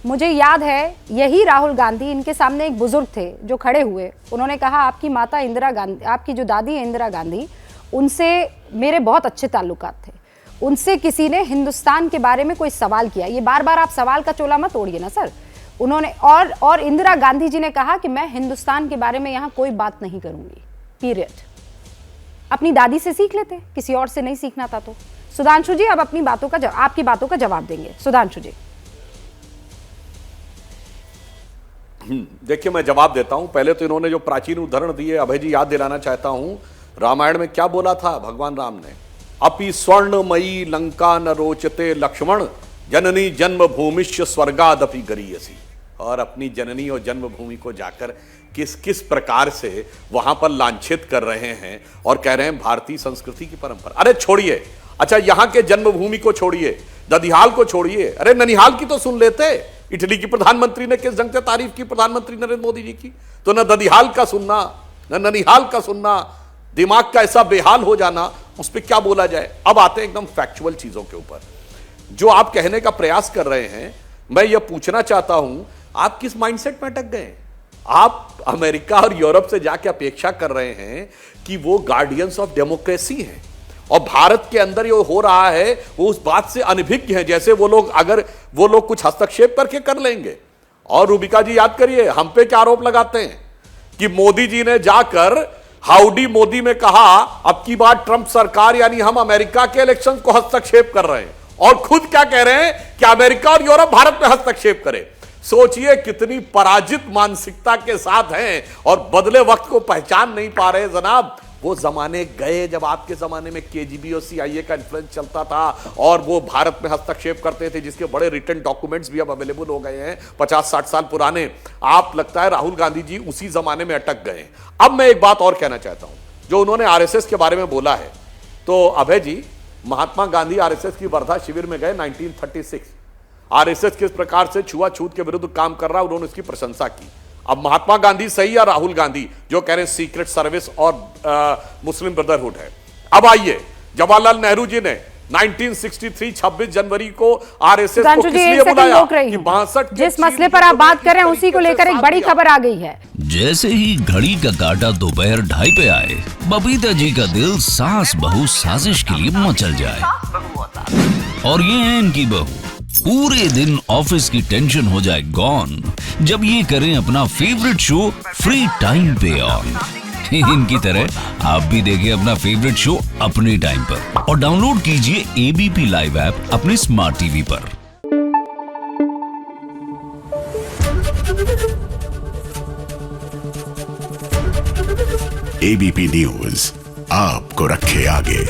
मुझे याद है यही राहुल गांधी, इनके सामने एक बुजुर्ग थे जो खड़े हुए, उन्होंने कहा आपकी माता इंदिरा गांधी, आपकी जो दादी है इंदिरा गांधी, उनसे मेरे बहुत अच्छे ताल्लुकात थे। उनसे किसी ने हिंदुस्तान के बारे में कोई सवाल किया, ये बार बार आप सवाल का चोला मत तोड़िए ना सर। उन्होंने और इंदिरा गांधी जी ने कहा कि मैं हिंदुस्तान के बारे में यहाँ कोई बात नहीं करूंगी, पीरियड। अपनी दादी से सीख लेते, किसी और से नहीं सीखना था। तो सुधांशु जी अब अपनी बातों का आपकी बातों का जवाब देंगे। सुधांशु जी। देखिए, मैं जवाब देता हूं। पहले तो इन्होंने जो प्राचीन उदाहरण दिए, अभय जी याद दिलाना चाहता हूं, रामायण में क्या बोला था भगवान राम ने? अपि स्वर्णमयी लंका न रोचते लक्ष्मण, जननी जन्मभूमिश्च स्वर्गादपि गरीयसी। और अपनी जननी और जन्मभूमि को जाकर किस किस प्रकार से वहां पर लांछित कर रहे हैं और कह रहे हैं भारतीय संस्कृति की परंपरा। अरे छोड़िए, अच्छा यहां के जन्मभूमि को छोड़िए, ददिहाल को छोड़िए, अरे ननिहाल की तो सुन लेते। इटली की प्रधानमंत्री ने किस ढंग से तारीफ की प्रधानमंत्री नरेंद्र मोदी जी की, तो न ददिहाल का सुनना न ननिहाल का सुनना, दिमाग का ऐसा बेहाल हो जाना, उस पर क्या बोला जाए। अब आते हैं एकदम फैक्चुअल चीजों के ऊपर। जो आप कहने का प्रयास कर रहे हैं, मैं यह पूछना चाहता हूं, आप किस माइंडसेट में अटक गए? आप अमेरिका और यूरोप से जाके अपेक्षा कर रहे हैं कि वो गार्डियंस ऑफ डेमोक्रेसी हैं, और भारत के अंदर ये हो रहा है वो उस बात से अनभिज्ञ है, जैसे वो लोग अगर वो लोग कुछ हस्तक्षेप करके कर लेंगे। और रूबिका जी याद करिए, हम पे क्या आरोप लगाते हैं कि मोदी जी ने जाकर हाउडी मोदी में कहा अब की बार ट्रंप सरकार यानी हम अमेरिका के इलेक्शन को हस्तक्षेप कर रहे हैं, और खुद क्या कह रहे हैं कि अमेरिका और यूरोप भारत में हस्तक्षेप करे। सोचिए कितनी पराजित मानसिकता के साथ हैं और बदले वक्त को पहचान नहीं पा रहे जनाब। वो जमाने गए जब आपके जमाने में केजीबी और सीआईए का इन्फ्लुएंस चलता था और वो भारत में हस्तक्षेप करते थे, जिसके बड़े रिटन डॉक्यूमेंट्स भी अब अवेलेबल हो गए हैं 50-60 साल पुराने। आप लगता है राहुल गांधी जी उसी जमाने में अटक गए। अब मैं एक बात और कहना चाहता हूं, जो उन्होंने आरएसएस के बारे में बोला है, तो अभय जी, महात्मा गांधी आरएसएस की वर्धा शिविर में गए 1936। आरएसएस किस प्रकार से छुआछूत के विरुद्ध काम कर रहा है उन्होंने उसकी प्रशंसा की। अब महात्मा गांधी सही या राहुल गांधी जो कह रहे हैं सीक्रेट सर्विस और मुस्लिम ब्रदरहुड है। अब आइए, जवाहरलाल नेहरू जी ने 1963 26 जनवरी को आरएसएस को किस लिए बुलाया कि 62 जिस मसले पर आप बात कर रहे हैं उसी को लेकर एक बड़ी खबर आ गई है। जैसे ही घड़ी का काटा दोपहर 2:30 पे आए, बबीता जी का दिल सास बहू साजिश के लिए मचल जाए। और ये है इनकी बहू, पूरे दिन ऑफिस की टेंशन हो जाए गॉन जब ये करें अपना फेवरेट शो फ्री टाइम पे ऑन। इनकी तरह आप भी देखिए अपना फेवरेट शो अपने टाइम पर और डाउनलोड कीजिए एबीपी लाइव ऐप अपने स्मार्ट टीवी पर। एबीपी न्यूज आपको रखे आगे।